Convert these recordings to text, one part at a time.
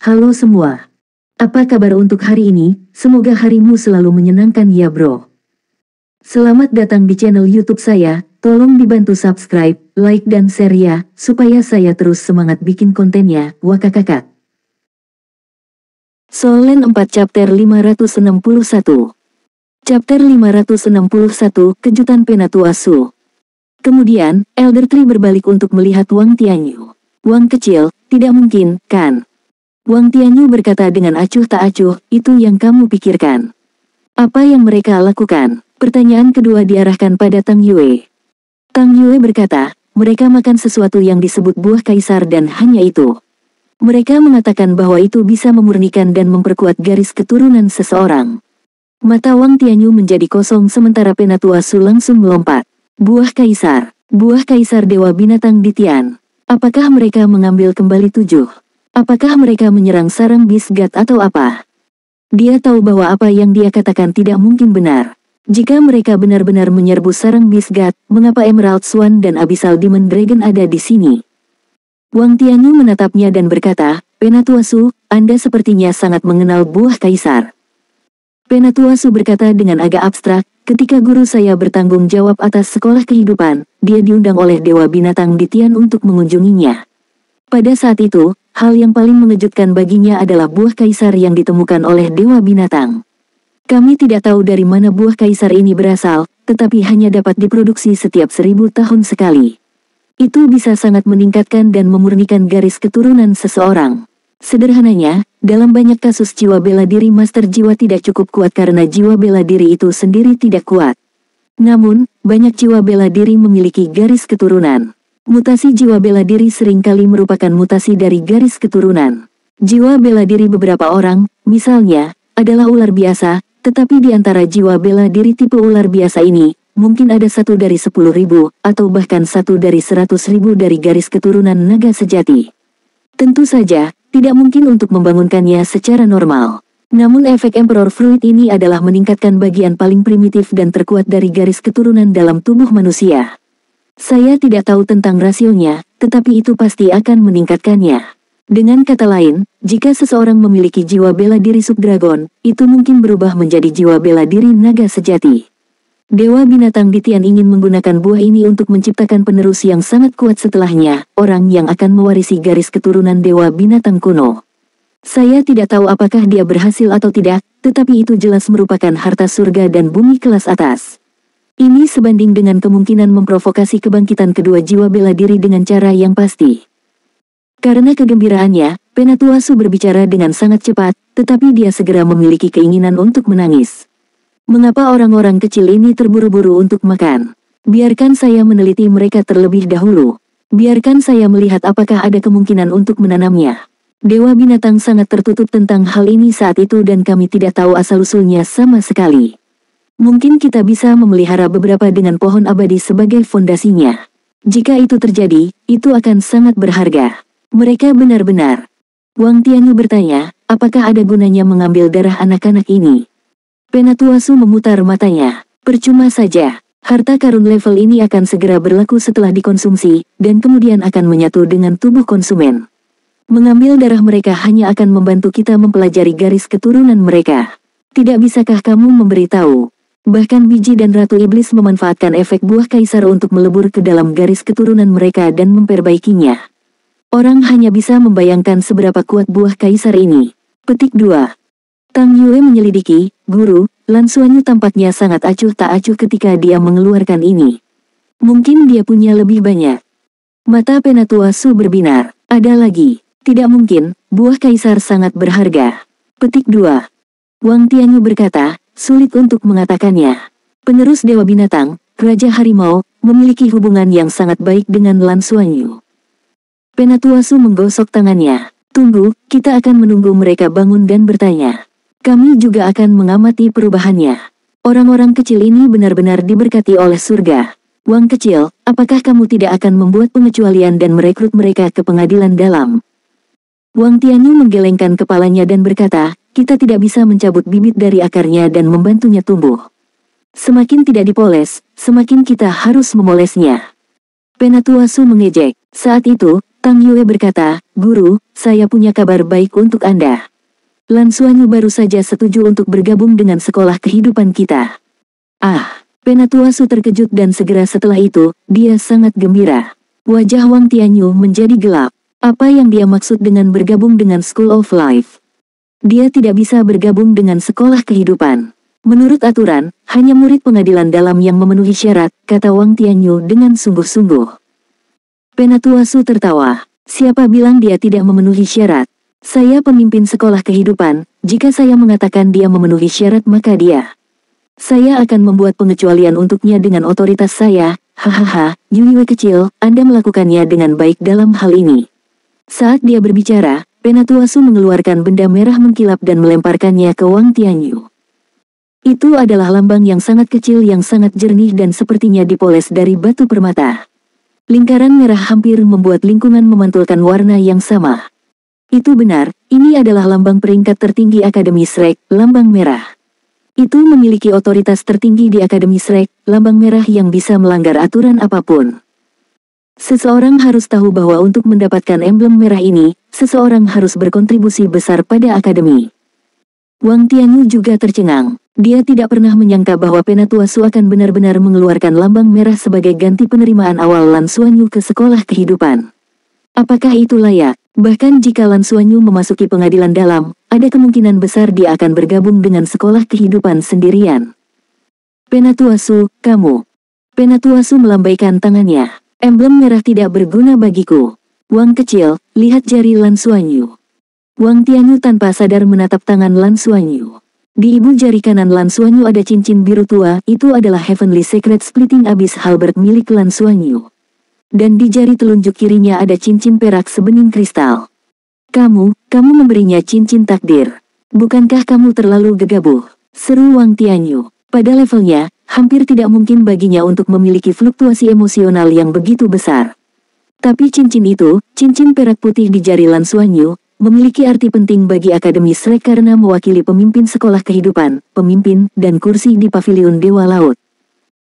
Halo semua. Apa kabar untuk hari ini? Semoga harimu selalu menyenangkan ya bro. Selamat datang di channel YouTube saya. Tolong dibantu subscribe, like dan share ya, supaya saya terus semangat bikin kontennya. Wakakakak. Solen 4 chapter 561. Chapter 561, Kejutan Penatuasu. Kemudian, Elder Tree berbalik untuk melihat Wang Tianyu. Wang kecil, tidak mungkin, kan? Wang Tianyu berkata dengan acuh tak acuh, itu yang kamu pikirkan. Apa yang mereka lakukan? Pertanyaan kedua diarahkan pada Tang Yue. Tang Yue berkata, mereka makan sesuatu yang disebut buah kaisar dan hanya itu. Mereka mengatakan bahwa itu bisa memurnikan dan memperkuat garis keturunan seseorang. Mata Wang Tianyu menjadi kosong sementara Penatuasu langsung melompat. Buah kaisar dewa binatang di Tian. Apakah mereka mengambil kembali 7? Apakah mereka menyerang sarang Bisgat atau apa? Dia tahu bahwa apa yang dia katakan tidak mungkin benar. Jika mereka benar-benar menyerbu sarang Bisgat, mengapa Emerald Swan dan Abyssal Demon Dragon ada di sini? Wang Tianyu menatapnya dan berkata, Penatuasu, Anda sepertinya sangat mengenal buah kaisar. Penatuasu berkata dengan agak abstrak, ketika guru saya bertanggung jawab atas sekolah kehidupan, dia diundang oleh Dewa Binatang di Tian untuk mengunjunginya. Pada saat itu, hal yang paling mengejutkan baginya adalah buah kaisar yang ditemukan oleh Dewa Binatang. Kami tidak tahu dari mana buah kaisar ini berasal, tetapi hanya dapat diproduksi setiap 1000 tahun sekali. Itu bisa sangat meningkatkan dan memurnikan garis keturunan seseorang. Sederhananya, dalam banyak kasus jiwa bela diri master jiwa tidak cukup kuat karena jiwa bela diri itu sendiri tidak kuat. Namun, banyak jiwa bela diri memiliki garis keturunan. Mutasi jiwa bela diri seringkali merupakan mutasi dari garis keturunan. Jiwa bela diri beberapa orang, misalnya, adalah ular biasa, tetapi di antara jiwa bela diri tipe ular biasa ini, mungkin ada 1 dari 10.000, atau bahkan 1 dari 100.000 dari garis keturunan naga sejati. Tentu saja, tidak mungkin untuk membangunkannya secara normal. Namun efek Emperor Fruit ini adalah meningkatkan bagian paling primitif dan terkuat dari garis keturunan dalam tubuh manusia. Saya tidak tahu tentang rasionya, tetapi itu pasti akan meningkatkannya. Dengan kata lain, jika seseorang memiliki jiwa bela diri subdragon, itu mungkin berubah menjadi jiwa bela diri naga sejati. Dewa Binatang di Tian ingin menggunakan buah ini untuk menciptakan penerus yang sangat kuat setelahnya, orang yang akan mewarisi garis keturunan Dewa Binatang kuno. Saya tidak tahu apakah dia berhasil atau tidak, tetapi itu jelas merupakan harta surga dan bumi kelas atas. Ini sebanding dengan kemungkinan memprovokasi kebangkitan kedua jiwa bela diri dengan cara yang pasti. Karena kegembiraannya, Penatuasu berbicara dengan sangat cepat, tetapi dia segera memiliki keinginan untuk menangis. Mengapa orang-orang kecil ini terburu-buru untuk makan? Biarkan saya meneliti mereka terlebih dahulu. Biarkan saya melihat apakah ada kemungkinan untuk menanamnya. Dewa Binatang sangat tertutup tentang hal ini saat itu dan kami tidak tahu asal-usulnya sama sekali. Mungkin kita bisa memelihara beberapa dengan pohon abadi sebagai fondasinya. Jika itu terjadi, itu akan sangat berharga. Mereka benar-benar. Wang Tianyu bertanya, apakah ada gunanya mengambil darah anak-anak ini? Penatuasu memutar matanya. Percuma saja. Harta karun level ini akan segera berlaku setelah dikonsumsi, dan kemudian akan menyatu dengan tubuh konsumen. Mengambil darah mereka hanya akan membantu kita mempelajari garis keturunan mereka. Tidak bisakah kamu memberitahu? Bahkan biji dan Ratu Iblis memanfaatkan efek buah kaisar untuk melebur ke dalam garis keturunan mereka dan memperbaikinya. Orang hanya bisa membayangkan seberapa kuat buah kaisar ini. Petik 2. Tang Yue menyelidiki, guru, Lan Xuanyu tampaknya sangat acuh tak acuh ketika dia mengeluarkan ini. Mungkin dia punya lebih banyak. Mata Penatuasu berbinar. Ada lagi. Tidak mungkin, buah kaisar sangat berharga. Petik 2. Wang Tianyu berkata, sulit untuk mengatakannya. Penerus Dewa Binatang, Raja Harimau, memiliki hubungan yang sangat baik dengan Lan Xuanyu. Penatuasu menggosok tangannya. Tunggu, kita akan menunggu mereka bangun dan bertanya. Kami juga akan mengamati perubahannya. Orang-orang kecil ini benar-benar diberkati oleh surga. Wang kecil, apakah kamu tidak akan membuat pengecualian dan merekrut mereka ke pengadilan dalam? Wang Tianyu menggelengkan kepalanya dan berkata, kita tidak bisa mencabut bibit dari akarnya dan membantunya tumbuh. Semakin tidak dipoles, semakin kita harus memolesnya. Penatuasu mengejek. Saat itu, Tang Yue berkata, "Guru, saya punya kabar baik untuk Anda. Lan Xuanyu baru saja setuju untuk bergabung dengan sekolah kehidupan kita." Ah, Penatua Su terkejut dan segera setelah itu, dia sangat gembira. Wajah Wang Tianyu menjadi gelap. Apa yang dia maksud dengan bergabung dengan School of Life? Dia tidak bisa bergabung dengan sekolah kehidupan. Menurut aturan, hanya murid pengadilan dalam yang memenuhi syarat, kata Wang Tianyu dengan sungguh-sungguh. Penatua Su tertawa. Siapa bilang dia tidak memenuhi syarat? Saya pemimpin sekolah kehidupan, jika saya mengatakan dia memenuhi syarat maka dia. Saya akan membuat pengecualian untuknya dengan otoritas saya. Hahaha, Yue kecil, Anda melakukannya dengan baik dalam hal ini. Saat dia berbicara, Penatua Su mengeluarkan benda merah mengkilap dan melemparkannya ke Wang Tianyu. Itu adalah lambang yang sangat kecil yang sangat jernih dan sepertinya dipoles dari batu permata. Lingkaran merah hampir membuat lingkungan memantulkan warna yang sama. Itu benar, ini adalah lambang peringkat tertinggi Akademi Shrek, lambang merah. Itu memiliki otoritas tertinggi di Akademi Shrek, lambang merah yang bisa melanggar aturan apapun. Seseorang harus tahu bahwa untuk mendapatkan emblem merah ini, seseorang harus berkontribusi besar pada Akademi. Wang Tianyu juga tercengang. Dia tidak pernah menyangka bahwa Penatua Su akan benar-benar mengeluarkan lambang merah sebagai ganti penerimaan awal Lan Xuanyu ke sekolah kehidupan. Apakah itu layak? Bahkan jika Lan Xuanyu memasuki pengadilan dalam, ada kemungkinan besar dia akan bergabung dengan sekolah kehidupan sendirian. Penatua Su, kamu. Penatua Su melambaikan tangannya. Emblem merah tidak berguna bagiku. Wang kecil, lihat jari Lan Xuanyu. Wang Tianyu tanpa sadar menatap tangan Lan Xuanyu. Di ibu jari kanan Lan Xuanyu ada cincin biru tua, itu adalah Heavenly Secret Splitting Abyss Halberd milik Lan Xuanyu. Dan di jari telunjuk kirinya ada cincin perak sebening kristal. Kamu memberinya cincin takdir. Bukankah kamu terlalu gegabah? Seru Wang Tianyu. Pada levelnya, hampir tidak mungkin baginya untuk memiliki fluktuasi emosional yang begitu besar. Tapi cincin itu, cincin perak putih di jari Lan Xuanyu, memiliki arti penting bagi Akademi Shrek karena mewakili pemimpin sekolah kehidupan, pemimpin, dan kursi di Paviliun Dewa Laut.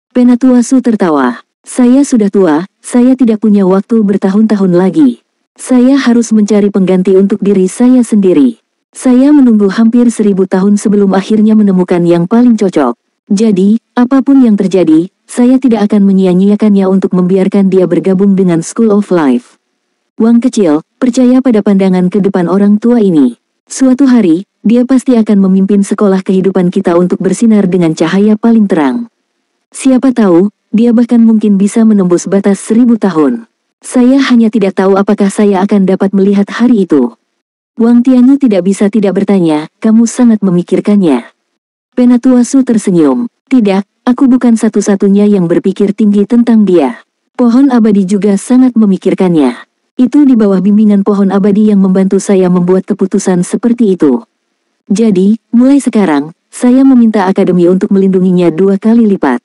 Penatua Su tertawa. Saya sudah tua, saya tidak punya waktu bertahun-tahun lagi. Saya harus mencari pengganti untuk diri saya sendiri. Saya menunggu hampir 1000 tahun sebelum akhirnya menemukan yang paling cocok. Jadi, apapun yang terjadi, saya tidak akan menyia-nyiakannya untuk membiarkan dia bergabung dengan School of Life. Wang kecil, percaya pada pandangan ke depan orang tua ini. Suatu hari, dia pasti akan memimpin sekolah kehidupan kita untuk bersinar dengan cahaya paling terang. Siapa tahu, dia bahkan mungkin bisa menembus batas 1000 tahun. Saya hanya tidak tahu apakah saya akan dapat melihat hari itu. Wang Tianyu tidak bisa tidak bertanya, kamu sangat memikirkannya. Penatua Su tersenyum. Tidak, aku bukan satu-satunya yang berpikir tinggi tentang dia. Pohon abadi juga sangat memikirkannya. Itu di bawah bimbingan pohon abadi yang membantu saya membuat keputusan seperti itu. Jadi, mulai sekarang, saya meminta Akademi untuk melindunginya 2 kali lipat.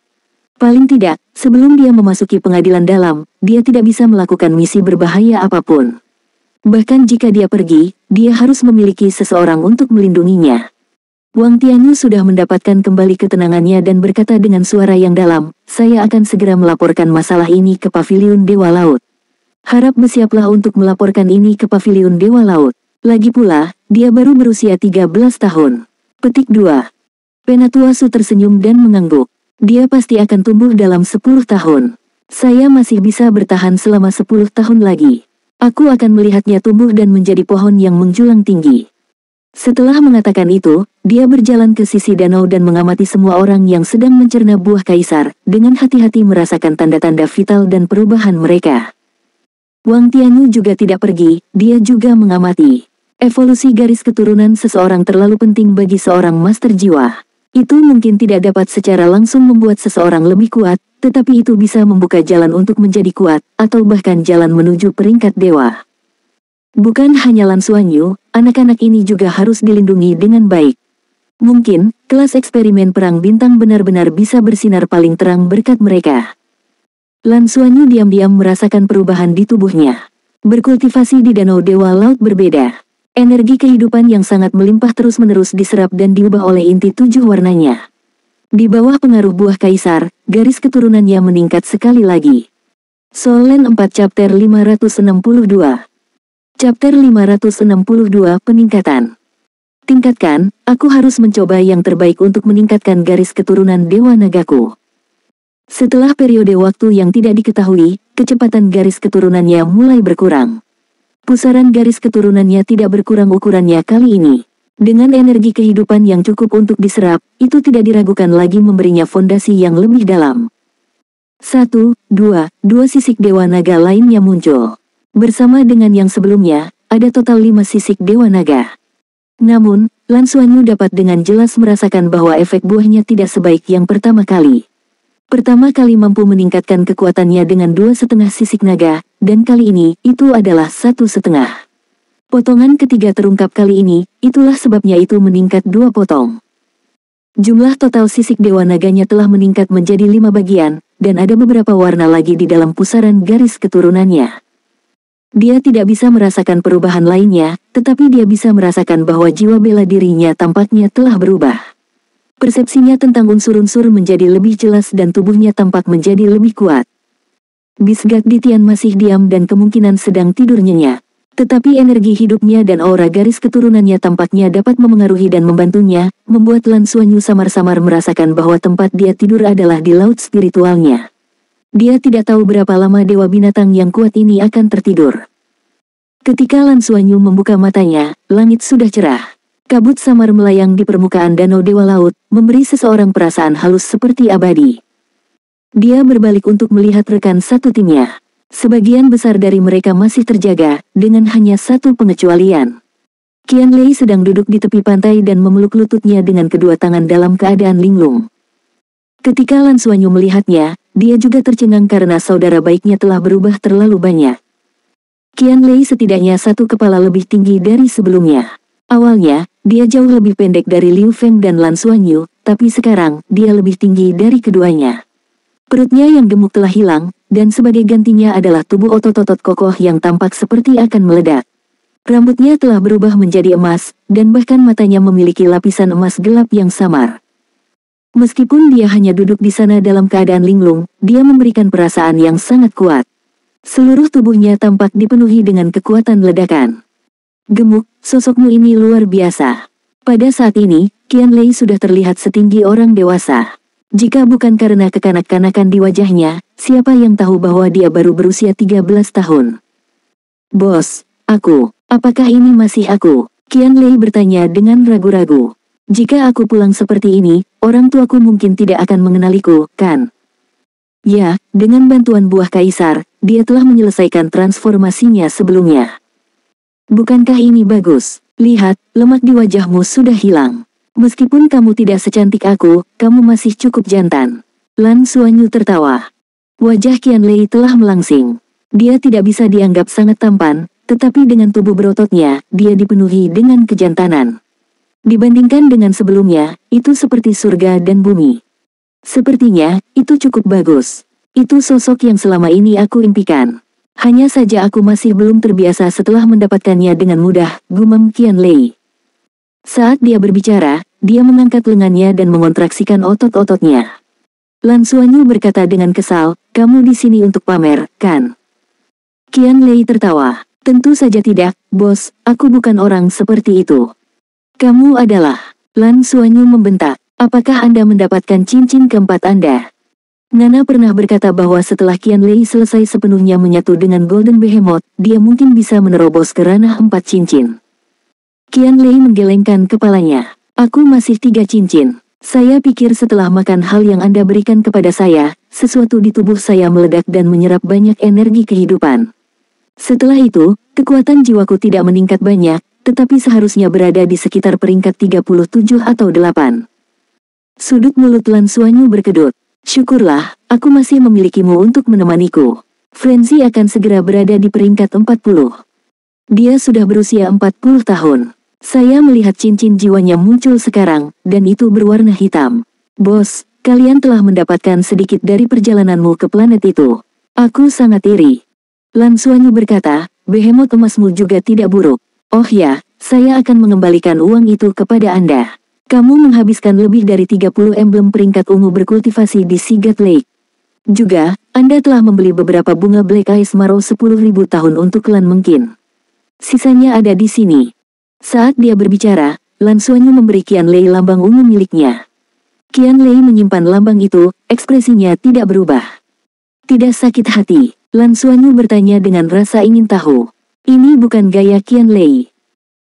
Paling tidak, sebelum dia memasuki pengadilan dalam, dia tidak bisa melakukan misi berbahaya apapun. Bahkan jika dia pergi, dia harus memiliki seseorang untuk melindunginya. Wang Tianyu sudah mendapatkan kembali ketenangannya dan berkata dengan suara yang dalam, saya akan segera melaporkan masalah ini ke Paviliun Dewa Laut. Harap bersiaplah untuk melaporkan ini ke Paviliun Dewa Laut. Lagi pula, dia baru berusia 13 tahun. Petik 2. Penatua Su tersenyum dan mengangguk. Dia pasti akan tumbuh dalam 10 tahun. Saya masih bisa bertahan selama 10 tahun lagi. Aku akan melihatnya tumbuh dan menjadi pohon yang menjulang tinggi. Setelah mengatakan itu, dia berjalan ke sisi danau dan mengamati semua orang yang sedang mencerna buah kaisar, dengan hati-hati merasakan tanda-tanda vital dan perubahan mereka. Wang Tianyu juga tidak pergi, dia juga mengamati. Evolusi garis keturunan seseorang terlalu penting bagi seorang master jiwa. Itu mungkin tidak dapat secara langsung membuat seseorang lebih kuat, tetapi itu bisa membuka jalan untuk menjadi kuat, atau bahkan jalan menuju peringkat dewa. Bukan hanya Lan Xuanyu, anak-anak ini juga harus dilindungi dengan baik. Mungkin, kelas eksperimen perang bintang benar-benar bisa bersinar paling terang berkat mereka. Lan Xuanyu diam-diam merasakan perubahan di tubuhnya. Berkultivasi di Danau Dewa Laut berbeda. Energi kehidupan yang sangat melimpah terus-menerus diserap dan diubah oleh inti 7 warnanya. Di bawah pengaruh buah kaisar, garis keturunannya meningkat sekali lagi. Solen 4 Chapter 562. Chapter 562 Peningkatan. Tingkatkan, aku harus mencoba yang terbaik untuk meningkatkan garis keturunan Dewa Nagaku. Setelah periode waktu yang tidak diketahui, kecepatan garis keturunannya mulai berkurang. Pusaran garis keturunannya tidak berkurang ukurannya kali ini. Dengan energi kehidupan yang cukup untuk diserap, itu tidak diragukan lagi memberinya fondasi yang lebih dalam. 1, 2 sisik Dewa Naga lainnya muncul. Bersama dengan yang sebelumnya, ada total 5 sisik Dewa Naga. Namun, Lan Xuanyu dapat dengan jelas merasakan bahwa efek buahnya tidak sebaik yang pertama kali. Pertama kali mampu meningkatkan kekuatannya dengan 2,5 sisik naga, dan kali ini, itu adalah 1,5. Potongan ketiga terungkap kali ini, itulah sebabnya itu meningkat 2 potong. Jumlah total sisik Dewa Naganya telah meningkat menjadi 5 bagian, dan ada beberapa warna lagi di dalam pusaran garis keturunannya. Dia tidak bisa merasakan perubahan lainnya, tetapi dia bisa merasakan bahwa jiwa bela dirinya tampaknya telah berubah. Persepsinya tentang unsur-unsur menjadi lebih jelas dan tubuhnya tampak menjadi lebih kuat. Bisgat Ditian masih diam dan kemungkinan sedang tidur nyenyak. Tetapi energi hidupnya dan aura garis keturunannya tampaknya dapat memengaruhi dan membantunya, membuat Lan Xuanyu samar-samar merasakan bahwa tempat dia tidur adalah di laut spiritualnya. Dia tidak tahu berapa lama dewa binatang yang kuat ini akan tertidur. Ketika Lan Xuanyu membuka matanya, langit sudah cerah. Kabut samar melayang di permukaan danau dewa laut, memberi seseorang perasaan halus seperti abadi. Dia berbalik untuk melihat rekan satu timnya. Sebagian besar dari mereka masih terjaga, dengan hanya satu pengecualian. Qianlei sedang duduk di tepi pantai dan memeluk lututnya dengan kedua tangan dalam keadaan linglung. Ketika Lan Xuanyu melihatnya, dia juga tercengang karena saudara baiknya telah berubah terlalu banyak. Qianlei setidaknya 1 kepala lebih tinggi dari sebelumnya. Awalnya, dia jauh lebih pendek dari Liu Feng dan Lan Xuanyu, tapi sekarang, dia lebih tinggi dari keduanya. Perutnya yang gemuk telah hilang, dan sebagai gantinya adalah tubuh otot-otot kokoh yang tampak seperti akan meledak. Rambutnya telah berubah menjadi emas, dan bahkan matanya memiliki lapisan emas gelap yang samar. Meskipun dia hanya duduk di sana dalam keadaan linglung, dia memberikan perasaan yang sangat kuat. Seluruh tubuhnya tampak dipenuhi dengan kekuatan ledakan. Gemuk, sosokmu ini luar biasa. Pada saat ini, Qianlei sudah terlihat setinggi orang dewasa. Jika bukan karena kekanak-kanakan di wajahnya, siapa yang tahu bahwa dia baru berusia 13 tahun. Bos, apakah ini masih aku? Qianlei bertanya dengan ragu-ragu. Jika aku pulang seperti ini, orang tuaku mungkin tidak akan mengenaliku, kan? Ya, dengan bantuan buah kaisar, dia telah menyelesaikan transformasinya sebelumnya. Bukankah ini bagus? Lihat, lemak di wajahmu sudah hilang. Meskipun kamu tidak secantik aku, kamu masih cukup jantan. Lan Xuanyu tertawa. Wajah Qianlei telah melangsing. Dia tidak bisa dianggap sangat tampan, tetapi dengan tubuh berototnya, dia dipenuhi dengan kejantanan. Dibandingkan dengan sebelumnya, itu seperti surga dan bumi. Sepertinya, itu cukup bagus. Itu sosok yang selama ini aku impikan. Hanya saja aku masih belum terbiasa setelah mendapatkannya dengan mudah, gumam Qianlei. Saat dia berbicara, dia mengangkat lengannya dan mengontraksikan otot-ototnya. Lan Xuanyu berkata dengan kesal, kamu di sini untuk pamer, kan? Qianlei tertawa. Tentu saja tidak, bos, aku bukan orang seperti itu. Kamu adalah. Lan Xuanyu membentak, apakah Anda mendapatkan cincin keempat Anda? Nana pernah berkata bahwa setelah Qianlei selesai sepenuhnya menyatu dengan Golden Behemoth, dia mungkin bisa menerobos ke ranah 4 cincin. Qianlei menggelengkan kepalanya. Aku masih 3 cincin. Saya pikir setelah makan hal yang Anda berikan kepada saya, sesuatu di tubuh saya meledak dan menyerap banyak energi kehidupan. Setelah itu, kekuatan jiwaku tidak meningkat banyak, tetapi seharusnya berada di sekitar peringkat 37 atau 8. Sudut mulut Lan Xuanyu berkedut. Syukurlah, aku masih memilikimu untuk menemaniku. Frenzy akan segera berada di peringkat 40. Dia sudah berusia 40 tahun. Saya melihat cincin jiwanya muncul sekarang, dan itu berwarna hitam. Bos, kalian telah mendapatkan sedikit dari perjalananmu ke planet itu. Aku sangat iri. Lan Xuanyu berkata, Behemoth emasmu juga tidak buruk. Oh ya, saya akan mengembalikan uang itu kepada Anda. Kamu menghabiskan lebih dari 30 emblem peringkat ungu berkultivasi di Sigat Lake. Juga, Anda telah membeli beberapa bunga Black Ice Marrow 10.000 tahun untuk Lan Mengkin. Sisanya ada di sini. Saat dia berbicara, Lan Xuanyu memberi Qianlei lambang ungu miliknya. Qianlei menyimpan lambang itu, ekspresinya tidak berubah. Tidak sakit hati, Lan Xuanyu bertanya dengan rasa ingin tahu. Ini bukan gaya Qianlei.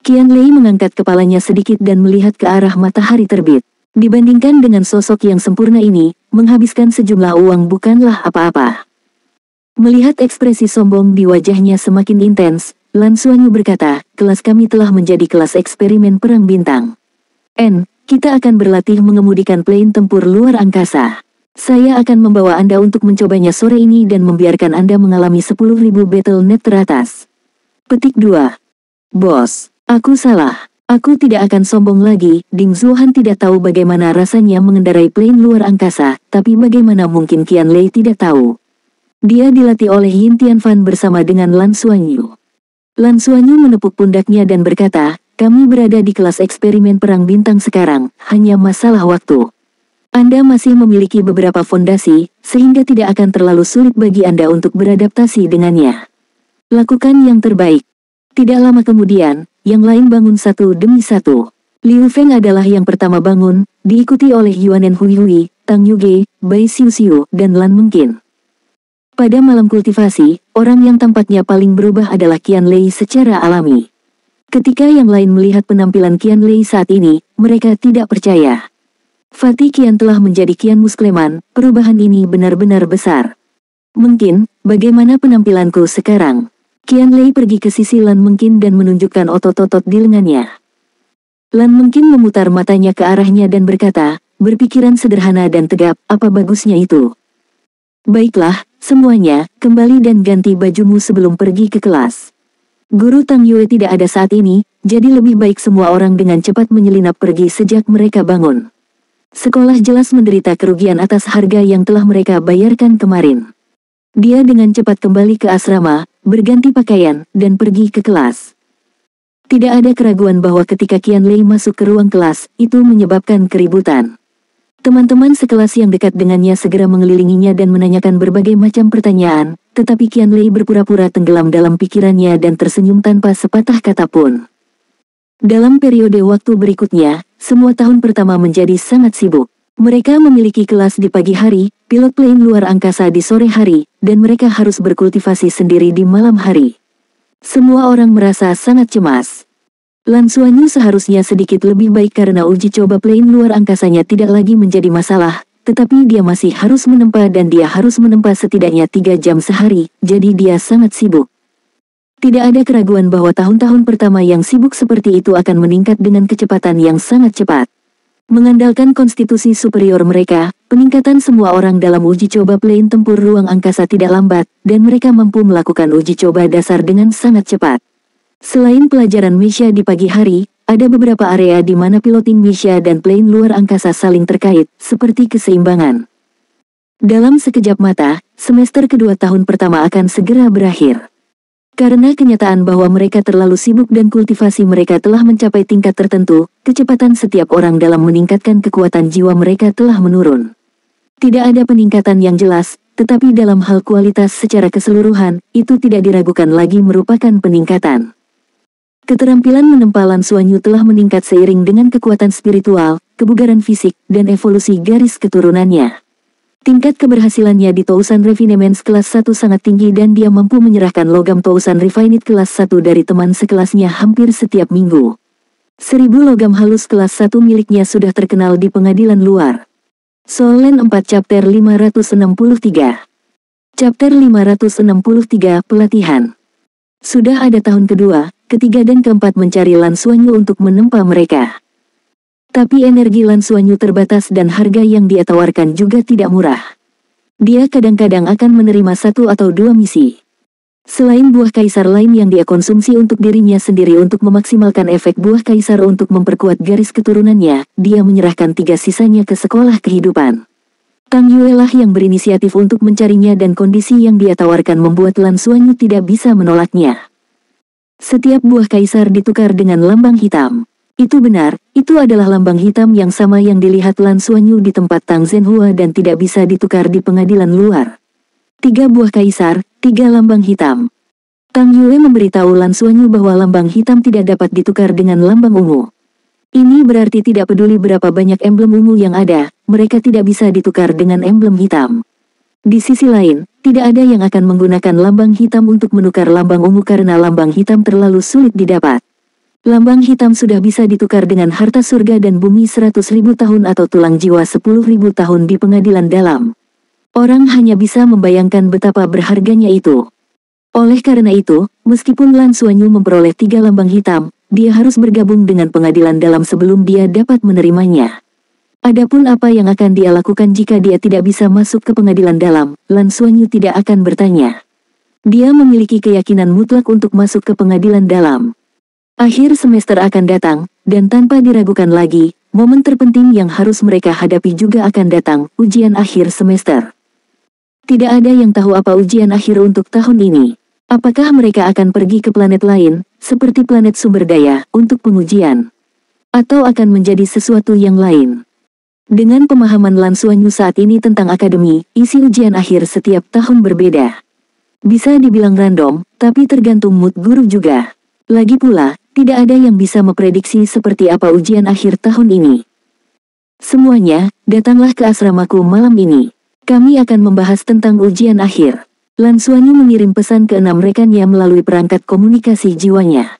Qianlei mengangkat kepalanya sedikit dan melihat ke arah matahari terbit. Dibandingkan dengan sosok yang sempurna ini, menghabiskan sejumlah uang bukanlah apa-apa. Melihat ekspresi sombong di wajahnya semakin intens, Lan Xuanyu berkata, kelas kami telah menjadi kelas eksperimen perang bintang. Kita akan berlatih mengemudikan plane tempur luar angkasa. Saya akan membawa Anda untuk mencobanya sore ini dan membiarkan Anda mengalami 10.000 battle net teratas. Petik 2. Bos, aku salah. Aku tidak akan sombong lagi. Ding Zuohan tidak tahu bagaimana rasanya mengendarai plane luar angkasa, tapi bagaimana mungkin Qianlei tidak tahu. Dia dilatih oleh Yin Tianfan bersama dengan Lan Xuanyu. Lan Xuanyu menepuk pundaknya dan berkata, kami berada di kelas eksperimen perang bintang sekarang, hanya masalah waktu. Anda masih memiliki beberapa fondasi, sehingga tidak akan terlalu sulit bagi Anda untuk beradaptasi dengannya. Lakukan yang terbaik. Tidak lama kemudian, yang lain bangun satu demi satu. Liu Feng adalah yang pertama bangun, diikuti oleh Yuanen Hui Hui, Tang Yuge, Bai Xiu Xiu, dan Lan Mengkin. Pada malam kultivasi, orang yang tampaknya paling berubah adalah Qianlei secara alami. Ketika yang lain melihat penampilan Qianlei saat ini, mereka tidak percaya. Fatih Qian telah menjadi Qian Muskleman, perubahan ini benar-benar besar. Mengkin, bagaimana penampilanku sekarang? Qianlei pergi ke sisi Lan Mengkin dan menunjukkan otot-otot di lengannya. Lan Mengkin memutar matanya ke arahnya dan berkata, berpikiran sederhana dan tegap, apa bagusnya itu? Baiklah, semuanya, kembali dan ganti bajumu sebelum pergi ke kelas. Guru Tang Yue tidak ada saat ini, jadi lebih baik semua orang dengan cepat menyelinap pergi sejak mereka bangun. Sekolah jelas menderita kerugian atas harga yang telah mereka bayarkan kemarin. Dia dengan cepat kembali ke asrama, berganti pakaian, dan pergi ke kelas. Tidak ada keraguan bahwa ketika Qianlei masuk ke ruang kelas, itu menyebabkan keributan. Teman-teman sekelas yang dekat dengannya segera mengelilinginya dan menanyakan berbagai macam pertanyaan, tetapi Qianlei berpura-pura tenggelam dalam pikirannya dan tersenyum tanpa sepatah kata pun. Dalam periode waktu berikutnya, semua tahun pertama menjadi sangat sibuk. Mereka memiliki kelas di pagi hari, pilot plane luar angkasa di sore hari, dan mereka harus berkultivasi sendiri di malam hari. Semua orang merasa sangat cemas. Lan Xuanyu seharusnya sedikit lebih baik karena uji coba plane luar angkasanya tidak lagi menjadi masalah, tetapi dia masih harus menempa dan dia harus menempa setidaknya 3 jam sehari, jadi dia sangat sibuk. Tidak ada keraguan bahwa tahun-tahun pertama yang sibuk seperti itu akan meningkat dengan kecepatan yang sangat cepat. Mengandalkan konstitusi superior mereka, peningkatan semua orang dalam uji coba plane tempur ruang angkasa tidak lambat, dan mereka mampu melakukan uji coba dasar dengan sangat cepat. Selain pelajaran Misha di pagi hari, ada beberapa area di mana piloting Misha dan plane luar angkasa saling terkait, seperti keseimbangan. Dalam sekejap mata, semester kedua tahun pertama akan segera berakhir. Karena kenyataan bahwa mereka terlalu sibuk dan kultivasi mereka telah mencapai tingkat tertentu, kecepatan setiap orang dalam meningkatkan kekuatan jiwa mereka telah menurun. Tidak ada peningkatan yang jelas, tetapi dalam hal kualitas secara keseluruhan, itu tidak diragukan lagi merupakan peningkatan. Keterampilan menempa Lan Xuanyu telah meningkat seiring dengan kekuatan spiritual, kebugaran fisik, dan evolusi garis keturunannya. Tingkat keberhasilannya di Tousan Refinements kelas 1 sangat tinggi dan dia mampu menyerahkan logam Tousan Refined kelas 1 dari teman sekelasnya hampir setiap minggu. 1000 logam halus kelas 1 miliknya sudah terkenal di pengadilan luar. Solen 4 Chapter 563. Chapter 563 Pelatihan. Sudah ada tahun kedua, ketiga dan keempat mencari Lan Xuanyu untuk menempa mereka. Tapi energi Lan Xuanyu terbatas dan harga yang dia tawarkan juga tidak murah. Dia kadang-kadang akan menerima 1 atau 2 misi. Selain buah kaisar lain yang dia konsumsi untuk dirinya sendiri untuk memaksimalkan efek buah kaisar untuk memperkuat garis keturunannya, dia menyerahkan 3 sisanya ke sekolah kehidupan. Tang Yue lah yang berinisiatif untuk mencarinya dan kondisi yang dia tawarkan membuat Lan Xuanyu tidak bisa menolaknya. Setiap buah kaisar ditukar dengan lambang hitam. Itu benar, itu adalah lambang hitam yang sama yang dilihat Lan Xuanyu di tempat Tang Zhenhua dan tidak bisa ditukar di pengadilan luar. 3 buah kaisar, 3 lambang hitam. Tang Yue memberitahu Lan Xuanyu bahwa lambang hitam tidak dapat ditukar dengan lambang ungu. Ini berarti tidak peduli berapa banyak emblem ungu yang ada, mereka tidak bisa ditukar dengan emblem hitam. Di sisi lain, tidak ada yang akan menggunakan lambang hitam untuk menukar lambang ungu karena lambang hitam terlalu sulit didapat. Lambang hitam sudah bisa ditukar dengan harta surga dan bumi 100.000 tahun atau tulang jiwa 10.000 tahun di pengadilan dalam. Orang hanya bisa membayangkan betapa berharganya itu. Oleh karena itu, meskipun Lan Xuanyu memperoleh 3 lambang hitam, dia harus bergabung dengan pengadilan dalam sebelum dia dapat menerimanya. Adapun apa yang akan dia lakukan jika dia tidak bisa masuk ke pengadilan dalam, Lan Xuanyu tidak akan bertanya. Dia memiliki keyakinan mutlak untuk masuk ke pengadilan dalam. Akhir semester akan datang, dan tanpa diragukan lagi, momen terpenting yang harus mereka hadapi juga akan datang, ujian akhir semester. Tidak ada yang tahu apa ujian akhir untuk tahun ini. Apakah mereka akan pergi ke planet lain, seperti planet sumber daya, untuk pengujian? Atau akan menjadi sesuatu yang lain? Dengan pemahaman Lan Xuanyu saat ini tentang akademi, isi ujian akhir setiap tahun berbeda. Bisa dibilang random, tapi tergantung mood guru juga. Lagi pula, tidak ada yang bisa memprediksi seperti apa ujian akhir tahun ini. Semuanya, datanglah ke asramaku malam ini. Kami akan membahas tentang ujian akhir. Lan Xuanyu mengirim pesan ke 6 rekannya melalui perangkat komunikasi jiwanya.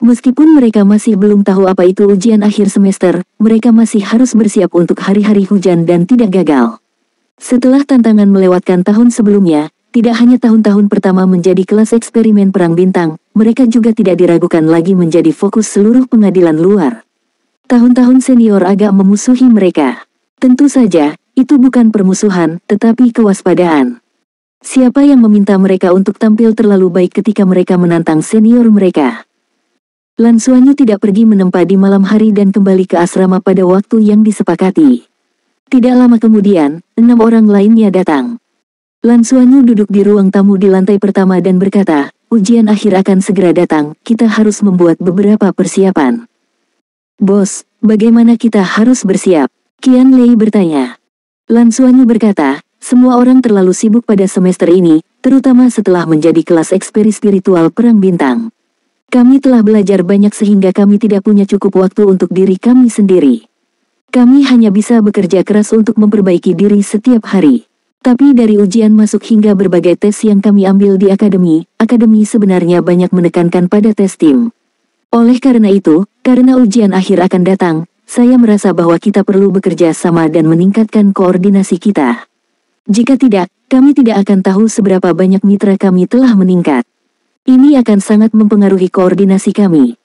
Meskipun mereka masih belum tahu apa itu ujian akhir semester, mereka masih harus bersiap untuk hari-hari hujan dan tidak gagal. Setelah tantangan melewatkan tahun sebelumnya, tidak hanya tahun-tahun pertama menjadi kelas eksperimen perang bintang, mereka juga tidak diragukan lagi menjadi fokus seluruh pengadilan luar. Tahun-tahun senior agak memusuhi mereka. Tentu saja, itu bukan permusuhan, tetapi kewaspadaan. Siapa yang meminta mereka untuk tampil terlalu baik ketika mereka menantang senior mereka? Lan Xuanyu tidak pergi menempa di malam hari dan kembali ke asrama pada waktu yang disepakati. Tidak lama kemudian, 6 orang lainnya datang. Lan Xuanyu duduk di ruang tamu di lantai pertama dan berkata, ujian akhir akan segera datang, kita harus membuat beberapa persiapan. Bos, bagaimana kita harus bersiap? Qian Lei bertanya. Lan Xuanyu berkata, semua orang terlalu sibuk pada semester ini, terutama setelah menjadi kelas eksperimen spiritual perang bintang. Kami telah belajar banyak sehingga kami tidak punya cukup waktu untuk diri kami sendiri. Kami hanya bisa bekerja keras untuk memperbaiki diri setiap hari. Tapi dari ujian masuk hingga berbagai tes yang kami ambil di akademi sebenarnya banyak menekankan pada tes tim. Oleh karena itu, karena ujian akhir akan datang, saya merasa bahwa kita perlu bekerja sama dan meningkatkan koordinasi kita. Jika tidak, kami tidak akan tahu seberapa banyak mitra kami telah meningkat. Ini akan sangat mempengaruhi koordinasi kami.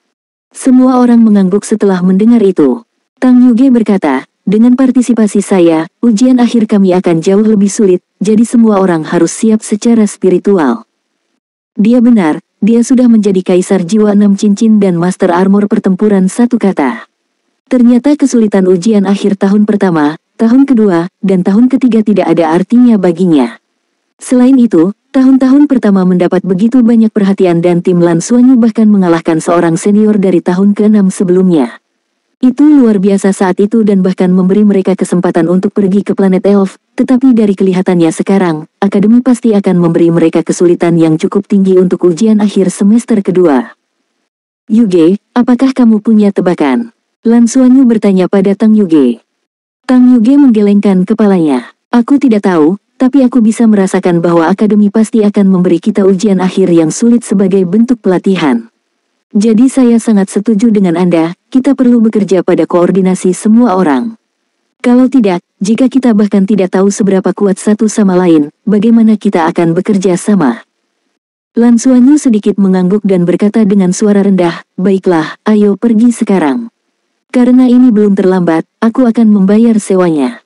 Semua orang mengangguk setelah mendengar itu. Tang Yuge berkata, dengan partisipasi saya, ujian akhir kami akan jauh lebih sulit, jadi semua orang harus siap secara spiritual. Dia benar, dia sudah menjadi kaisar jiwa 6 cincin dan master armor pertempuran satu kata. Ternyata kesulitan ujian akhir tahun pertama, tahun kedua, dan tahun ketiga tidak ada artinya baginya. Selain itu, tahun-tahun pertama mendapat begitu banyak perhatian dan tim Lan Xuanyu bahkan mengalahkan seorang senior dari tahun ke-6 sebelumnya. Itu luar biasa saat itu dan bahkan memberi mereka kesempatan untuk pergi ke planet Elf, tetapi dari kelihatannya sekarang, akademi pasti akan memberi mereka kesulitan yang cukup tinggi untuk ujian akhir semester kedua. Yuge, apakah kamu punya tebakan? Lan Xuanyu bertanya pada Tang Yuge. Tang Yuge menggelengkan kepalanya. Aku tidak tahu, tapi aku bisa merasakan bahwa akademi pasti akan memberi kita ujian akhir yang sulit sebagai bentuk pelatihan. Jadi saya sangat setuju dengan Anda, kita perlu bekerja pada koordinasi semua orang. Kalau tidak, jika kita bahkan tidak tahu seberapa kuat satu sama lain, bagaimana kita akan bekerja sama? Lan Xuanyu sedikit mengangguk dan berkata dengan suara rendah, baiklah, ayo pergi sekarang. Karena ini belum terlambat, aku akan membayar sewanya.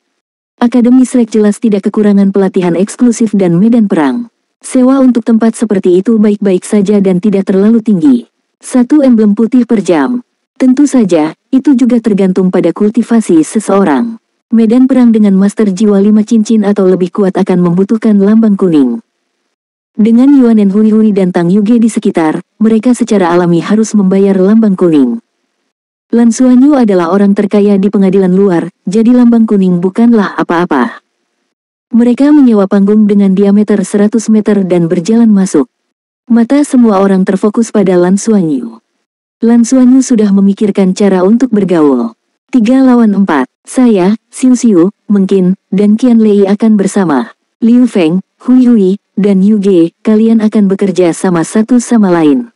Akademi Shrek jelas tidak kekurangan pelatihan eksklusif dan medan perang. Sewa untuk tempat seperti itu baik-baik saja dan tidak terlalu tinggi. 1 emblem putih per jam. Tentu saja, itu juga tergantung pada kultivasi seseorang. Medan perang dengan master jiwa 5 cincin atau lebih kuat akan membutuhkan lambang kuning. Dengan Yuanen Hui Hui dan Tang Yuge di sekitar, mereka secara alami harus membayar lambang kuning. Lan Xuanyu adalah orang terkaya di pengadilan luar, jadi lambang kuning bukanlah apa-apa. Mereka menyewa panggung dengan diameter 100 meter dan berjalan masuk. Mata semua orang terfokus pada Lan Xuanyu. Lan Xuanyu sudah memikirkan cara untuk bergaul. 3 lawan 4. Saya, Xiu Xiu, mungkin, dan Qian Lei akan bersama. Liu Feng, Hui Hui, dan Yu Ge, kalian akan bekerja sama satu sama lain.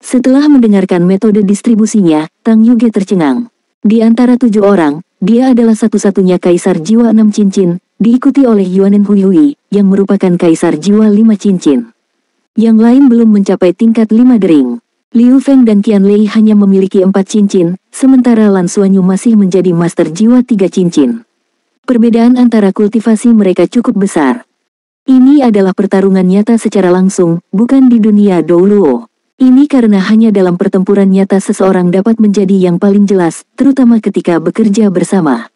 Setelah mendengarkan metode distribusinya, Tang Yu Ge tercengang. Di antara 7 orang, dia adalah satu-satunya kaisar jiwa 6 cincin, diikuti oleh Yuanen Hui Hui, yang merupakan kaisar jiwa 5 cincin. Yang lain belum mencapai tingkat 5 dering. Liu Feng dan Qian Lei hanya memiliki 4 cincin, sementara Lan Xuanyu masih menjadi master jiwa 3 cincin. Perbedaan antara kultivasi mereka cukup besar. Ini adalah pertarungan nyata secara langsung, bukan di dunia Douluo. Ini karena hanya dalam pertempuran nyata seseorang dapat menjadi yang paling jelas, terutama ketika bekerja bersama.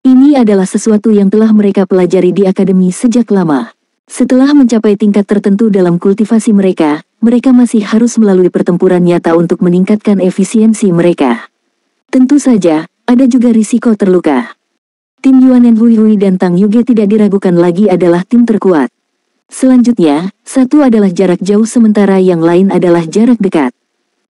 Ini adalah sesuatu yang telah mereka pelajari di akademi sejak lama. Setelah mencapai tingkat tertentu dalam kultivasi mereka masih harus melalui pertempuran nyata untuk meningkatkan efisiensi mereka. Tentu saja, ada juga risiko terluka. Tim Yuanen Hui Hui dan Tang Yu Ge tidak diragukan lagi adalah tim terkuat. Selanjutnya, satu adalah jarak jauh sementara yang lain adalah jarak dekat.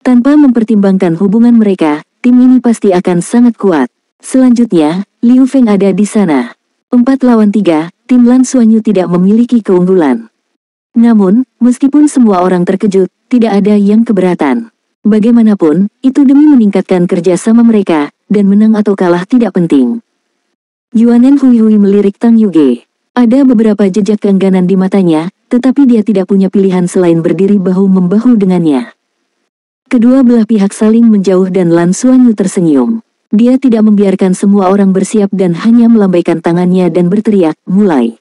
Tanpa mempertimbangkan hubungan mereka, tim ini pasti akan sangat kuat. Selanjutnya, Liu Feng ada di sana. 4 lawan 3, tim Lan Xuanyu tidak memiliki keunggulan. Namun, meskipun semua orang terkejut, tidak ada yang keberatan. Bagaimanapun, itu demi meningkatkan kerjasama mereka, dan menang atau kalah tidak penting. Yuanen Hui Hui melirik Tang Yu Ge. Ada beberapa jejak keengganan di matanya, tetapi dia tidak punya pilihan selain berdiri bahu-membahu dengannya. Kedua belah pihak saling menjauh dan Lan Xuanyu tersenyum. Dia tidak membiarkan semua orang bersiap dan hanya melambaikan tangannya dan berteriak, mulai.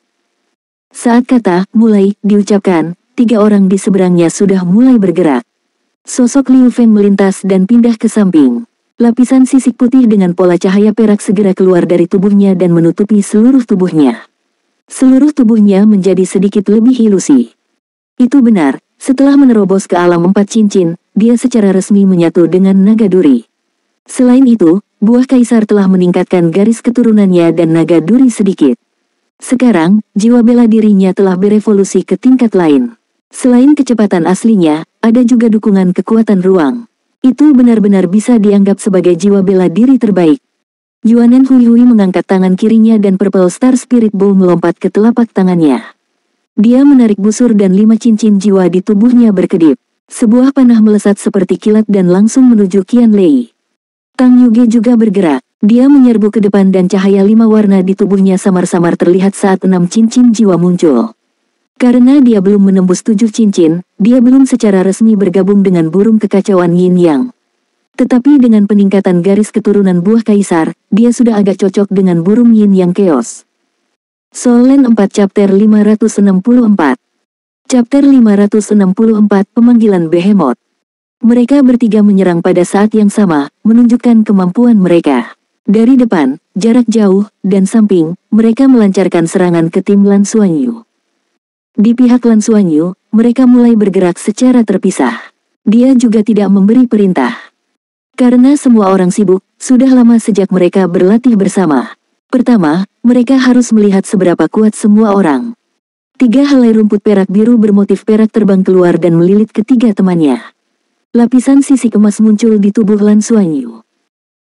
Saat kata, mulai, diucapkan, 3 orang di seberangnya sudah mulai bergerak. Sosok Liu Feng melintas dan pindah ke samping. Lapisan sisik putih dengan pola cahaya perak segera keluar dari tubuhnya dan menutupi seluruh tubuhnya. Seluruh tubuhnya menjadi sedikit lebih ilusi. Itu benar, setelah menerobos ke alam 4 cincin, dia secara resmi menyatu dengan naga duri. Selain itu, buah kaisar telah meningkatkan garis keturunannya dan naga duri sedikit. Sekarang, jiwa bela dirinya telah berevolusi ke tingkat lain. Selain kecepatan aslinya, ada juga dukungan kekuatan ruang. Itu benar-benar bisa dianggap sebagai jiwa bela diri terbaik. Yuanen Hui Hui mengangkat tangan kirinya dan Purple Star Spirit Bow melompat ke telapak tangannya. Dia menarik busur dan 5 cincin jiwa di tubuhnya berkedip. Sebuah panah melesat seperti kilat dan langsung menuju Qian Lei. Tang Yu Ge juga bergerak. Dia menyerbu ke depan dan cahaya 5 warna di tubuhnya samar-samar terlihat saat 6 cincin jiwa muncul. Karena dia belum menembus 7 cincin, dia belum secara resmi bergabung dengan burung kekacauan Yin Yang. Tetapi dengan peningkatan garis keturunan buah kaisar, dia sudah agak cocok dengan burung Yin Yang Chaos. Solen 4 Chapter 564. Chapter 564 Pemanggilan Behemoth. Mereka bertiga menyerang pada saat yang sama, menunjukkan kemampuan mereka. Dari depan, jarak jauh, dan samping, mereka melancarkan serangan ke tim Lan Xuanyu. Di pihak Lan Xuanyu, mereka mulai bergerak secara terpisah. Dia juga tidak memberi perintah. Karena semua orang sibuk, sudah lama sejak mereka berlatih bersama. Pertama, mereka harus melihat seberapa kuat semua orang. 3 helai rumput perak biru bermotif perak terbang keluar dan melilit ketiga temannya. Lapisan sisik emas muncul di tubuh Lan Xuanyu.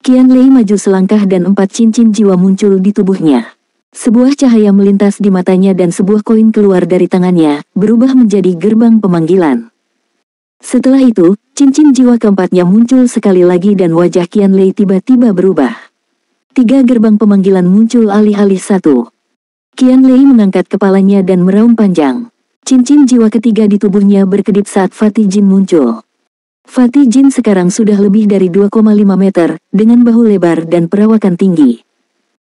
Qian Lei maju selangkah dan 4 cincin jiwa muncul di tubuhnya. Sebuah cahaya melintas di matanya dan sebuah koin keluar dari tangannya, berubah menjadi gerbang pemanggilan. Setelah itu, cincin jiwa keempatnya muncul sekali lagi dan wajah Qian Lei tiba-tiba berubah. 3 gerbang pemanggilan muncul alih-alih satu. Qian Lei mengangkat kepalanya dan meraung panjang. Cincin jiwa ketiga di tubuhnya berkedip saat Fatih Jin muncul. Fatih Jin sekarang sudah lebih dari 2,5 meter, dengan bahu lebar dan perawakan tinggi.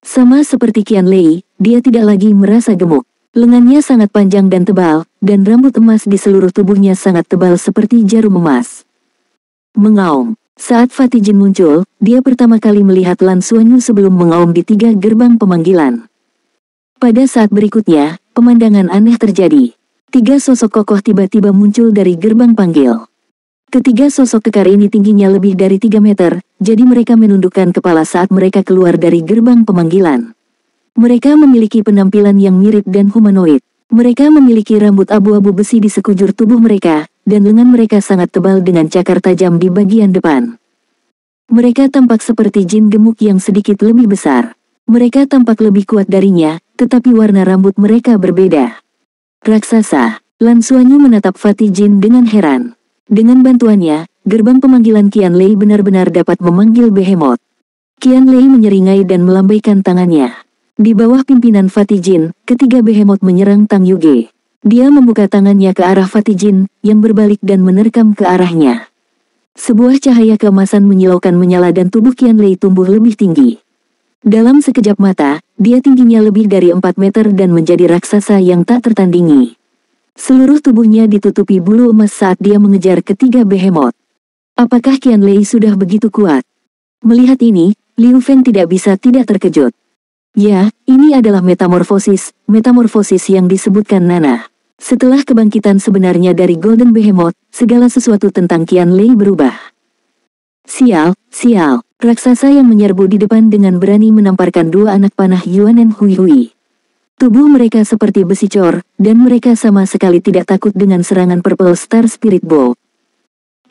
Sama seperti Qian Lei, dia tidak lagi merasa gemuk. Lengannya sangat panjang dan tebal, dan rambut emas di seluruh tubuhnya sangat tebal seperti jarum emas. Mengaum. Saat Fatih Jin muncul, dia pertama kali melihat Lan Xuanyu sebelum mengaum di 3 gerbang pemanggilan. Pada saat berikutnya, pemandangan aneh terjadi. 3 sosok kokoh tiba-tiba muncul dari gerbang panggil. Ketiga sosok kekar ini tingginya lebih dari 3 meter, jadi mereka menundukkan kepala saat mereka keluar dari gerbang pemanggilan. Mereka memiliki penampilan yang mirip dan humanoid. Mereka memiliki rambut abu-abu besi di sekujur tubuh mereka, dan lengan mereka sangat tebal dengan cakar tajam di bagian depan. Mereka tampak seperti jin gemuk yang sedikit lebih besar. Mereka tampak lebih kuat darinya, tetapi warna rambut mereka berbeda. Raksasa. Lan Xuanyu menatap Fatih Jin dengan heran. Dengan bantuannya, gerbang pemanggilan Qian Lei benar-benar dapat memanggil Behemoth. Qian Lei menyeringai dan melambaikan tangannya. Di bawah pimpinan Fatih Jin, ketiga Behemoth menyerang Tang Yuge. Dia membuka tangannya ke arah Fatih Jin, yang berbalik dan menerkam ke arahnya. Sebuah cahaya keemasan menyilaukan menyala dan tubuh Qian Lei tumbuh lebih tinggi. Dalam sekejap mata, dia tingginya lebih dari 4 meter dan menjadi raksasa yang tak tertandingi. Seluruh tubuhnya ditutupi bulu emas saat dia mengejar ketiga Behemoth. Apakah Qian Lei sudah begitu kuat? Melihat ini, Liu Feng tidak bisa tidak terkejut. Ya, ini adalah metamorfosis yang disebutkan Nana. Setelah kebangkitan sebenarnya dari Golden Behemoth, segala sesuatu tentang Qian Lei berubah. Sial, raksasa yang menyerbu di depan dengan berani menamparkan dua anak panah Yuanen Hui Hui. Tubuh mereka seperti besi cor, dan mereka sama sekali tidak takut dengan serangan Purple Star Spirit Bolt.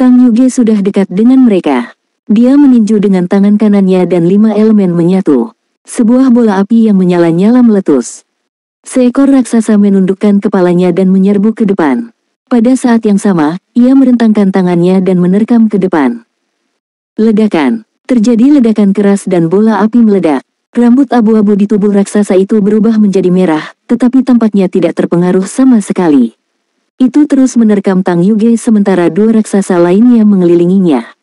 Tang Yuge sudah dekat dengan mereka. Dia meninju dengan tangan kanannya dan 5 elemen menyatu. Sebuah bola api yang menyala-nyala meletus. Seekor raksasa menundukkan kepalanya dan menyerbu ke depan. Pada saat yang sama, ia merentangkan tangannya dan menerkam ke depan. Ledakan. Terjadi ledakan keras dan bola api meledak. Rambut abu-abu di tubuh raksasa itu berubah menjadi merah, tetapi tampaknya tidak terpengaruh sama sekali. Itu terus menerkam Tang Yuge sementara dua raksasa lainnya mengelilinginya.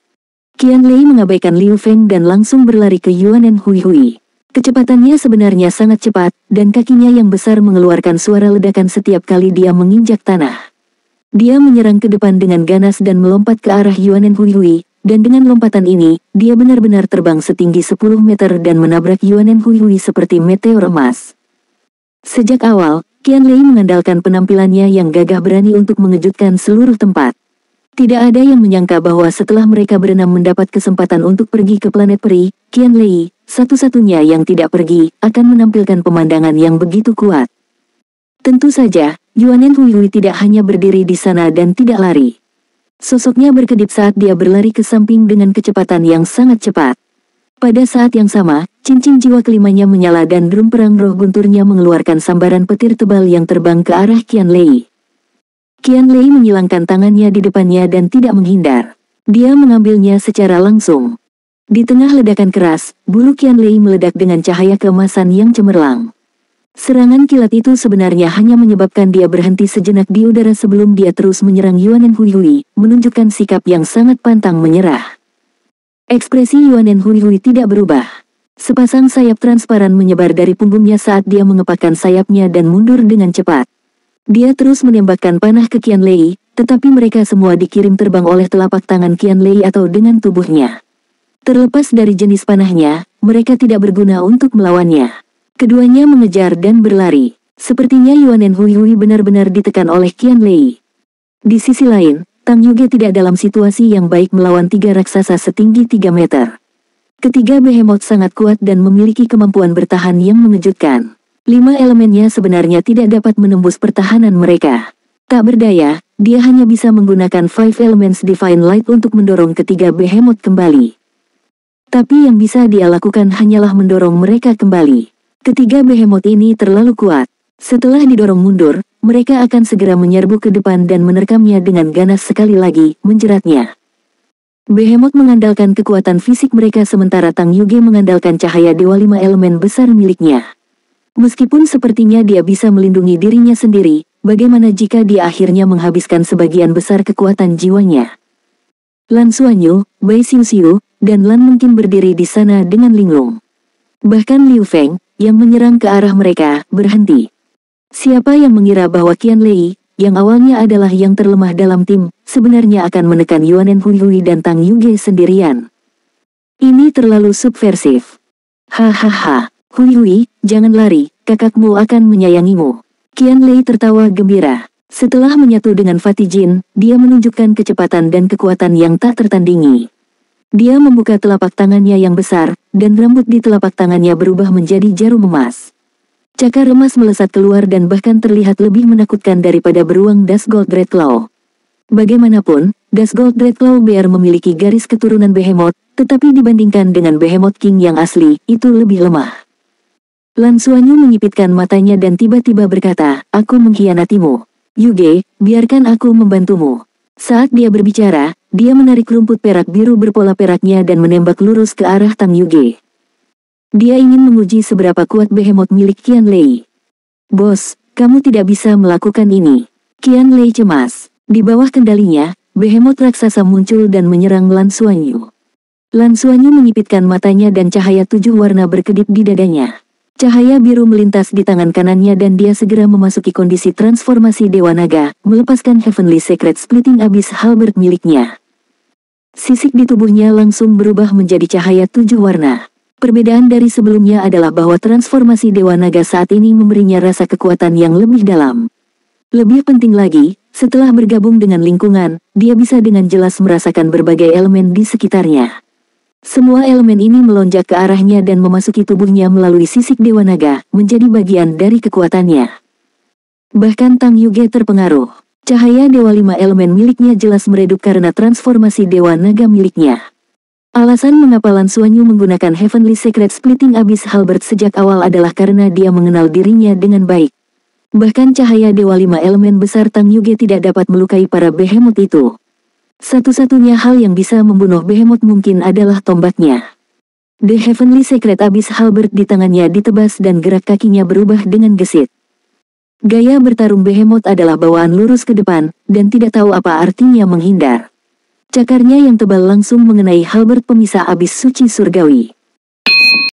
Qian Lei mengabaikan Liu Feng dan langsung berlari ke Yuanen Hui Hui. Kecepatannya sebenarnya sangat cepat, dan kakinya yang besar mengeluarkan suara ledakan setiap kali dia menginjak tanah. Dia menyerang ke depan dengan ganas dan melompat ke arah Yuanen Hui Hui, dan dengan lompatan ini, dia benar-benar terbang setinggi 10 meter dan menabrak Yuanen Hui Hui seperti meteor emas. Sejak awal, Qian Lei mengandalkan penampilannya yang gagah berani untuk mengejutkan seluruh tempat. Tidak ada yang menyangka bahwa setelah mereka berenam mendapat kesempatan untuk pergi ke planet peri, Qian Lei, satu-satunya yang tidak pergi, akan menampilkan pemandangan yang begitu kuat. Tentu saja, Yuanen Hui Hui tidak hanya berdiri di sana dan tidak lari. Sosoknya berkedip saat dia berlari ke samping dengan kecepatan yang sangat cepat. Pada saat yang sama, cincin jiwa kelimanya menyala dan drum perang roh gunturnya mengeluarkan sambaran petir tebal yang terbang ke arah Qian Lei. Qian Lei menyilangkan tangannya di depannya dan tidak menghindar. Dia mengambilnya secara langsung. Di tengah ledakan keras, bulu Qian Lei meledak dengan cahaya keemasan yang cemerlang. Serangan kilat itu sebenarnya hanya menyebabkan dia berhenti sejenak di udara sebelum dia terus menyerang Yuanen Hui Hui, menunjukkan sikap yang sangat pantang menyerah. Ekspresi Yuanen Hui Hui tidak berubah. Sepasang sayap transparan menyebar dari punggungnya saat dia mengepakkan sayapnya dan mundur dengan cepat. Dia terus menembakkan panah ke Qian Lei, tetapi mereka semua dikirim terbang oleh telapak tangan Qian Lei atau dengan tubuhnya. Terlepas dari jenis panahnya, mereka tidak berguna untuk melawannya. Keduanya mengejar dan berlari. Sepertinya Yuanen Hui Hui benar-benar ditekan oleh Qian Lei. Di sisi lain, Tang Yuge tidak dalam situasi yang baik melawan tiga raksasa setinggi 3 meter. Ketiga Behemoth sangat kuat dan memiliki kemampuan bertahan yang mengejutkan. 5 elemennya sebenarnya tidak dapat menembus pertahanan mereka. Tak berdaya, dia hanya bisa menggunakan 5 Elements Divine Light untuk mendorong ketiga Behemoth kembali. Tapi yang bisa dia lakukan hanyalah mendorong mereka kembali. Ketiga Behemoth ini terlalu kuat. Setelah didorong mundur, mereka akan segera menyerbu ke depan dan menerkamnya dengan ganas sekali lagi, menjeratnya. Behemoth mengandalkan kekuatan fisik mereka sementara Tang Yuge mengandalkan cahaya dewa 5 elemen besar miliknya. Meskipun sepertinya dia bisa melindungi dirinya sendiri, bagaimana jika dia akhirnya menghabiskan sebagian besar kekuatan jiwanya? Lan Xuanyu, Bai Xiuxiu, dan Lan mungkin berdiri di sana dengan linglung. Bahkan Liu Feng, yang menyerang ke arah mereka, berhenti. Siapa yang mengira bahwa Qian Lei, yang awalnya adalah yang terlemah dalam tim, sebenarnya akan menekan Yuanen Hui Hui dan Tang Yuge sendirian? Ini terlalu subversif. Hahaha. Hui Hui, jangan lari, kakakmu akan menyayangimu. Qian Lei tertawa gembira. Setelah menyatu dengan Fatih Jin, dia menunjukkan kecepatan dan kekuatan yang tak tertandingi. Dia membuka telapak tangannya yang besar, dan rambut di telapak tangannya berubah menjadi jarum emas. Cakar emas melesat keluar dan bahkan terlihat lebih menakutkan daripada beruang Dusgold Dreadclaw. Bagaimanapun, Dusgold Dreadclaw Bear memiliki garis keturunan Behemoth, tetapi dibandingkan dengan Behemoth King yang asli, itu lebih lemah. Lan Xuanyu menyipitkan matanya dan tiba-tiba berkata, "Aku mengkhianatimu. Yuge, biarkan aku membantumu." Saat dia berbicara, dia menarik rumput perak biru berpola peraknya dan menembak lurus ke arah Tang Yuge. Dia ingin menguji seberapa kuat Behemoth milik Qianlei. "Bos, kamu tidak bisa melakukan ini." Qianlei cemas. Di bawah kendalinya, Behemoth raksasa muncul dan menyerang Lan Xuanyu. Lan Xuanyu menyipitkan matanya dan cahaya 7 warna berkedip di dadanya. Cahaya biru melintas di tangan kanannya dan dia segera memasuki kondisi transformasi Dewa Naga, melepaskan Heavenly Secret Splitting Abyss Halberd miliknya. Sisik di tubuhnya langsung berubah menjadi cahaya 7 warna. Perbedaan dari sebelumnya adalah bahwa transformasi Dewa Naga saat ini memberinya rasa kekuatan yang lebih dalam. Lebih penting lagi, setelah bergabung dengan lingkungan, dia bisa dengan jelas merasakan berbagai elemen di sekitarnya. Semua elemen ini melonjak ke arahnya dan memasuki tubuhnya melalui sisik Dewa Naga, menjadi bagian dari kekuatannya. Bahkan Tang Yuge terpengaruh. Cahaya Dewa 5 elemen miliknya jelas meredup karena transformasi Dewa Naga miliknya. Alasan mengapa Lan Xuanyu menggunakan Heavenly Secret Splitting Abyss Halberd sejak awal adalah karena dia mengenal dirinya dengan baik. Bahkan cahaya Dewa 5 elemen besar Tang Yuge tidak dapat melukai para Behemoth itu. Satu-satunya hal yang bisa membunuh Behemoth mungkin adalah tombaknya. The Heavenly Secret Abyss Halberd di tangannya ditebas dan gerak kakinya berubah dengan gesit. Gaya bertarung Behemoth adalah bawaan lurus ke depan, dan tidak tahu apa artinya menghindar. Cakarnya yang tebal langsung mengenai halberd pemisah abis suci surgawi.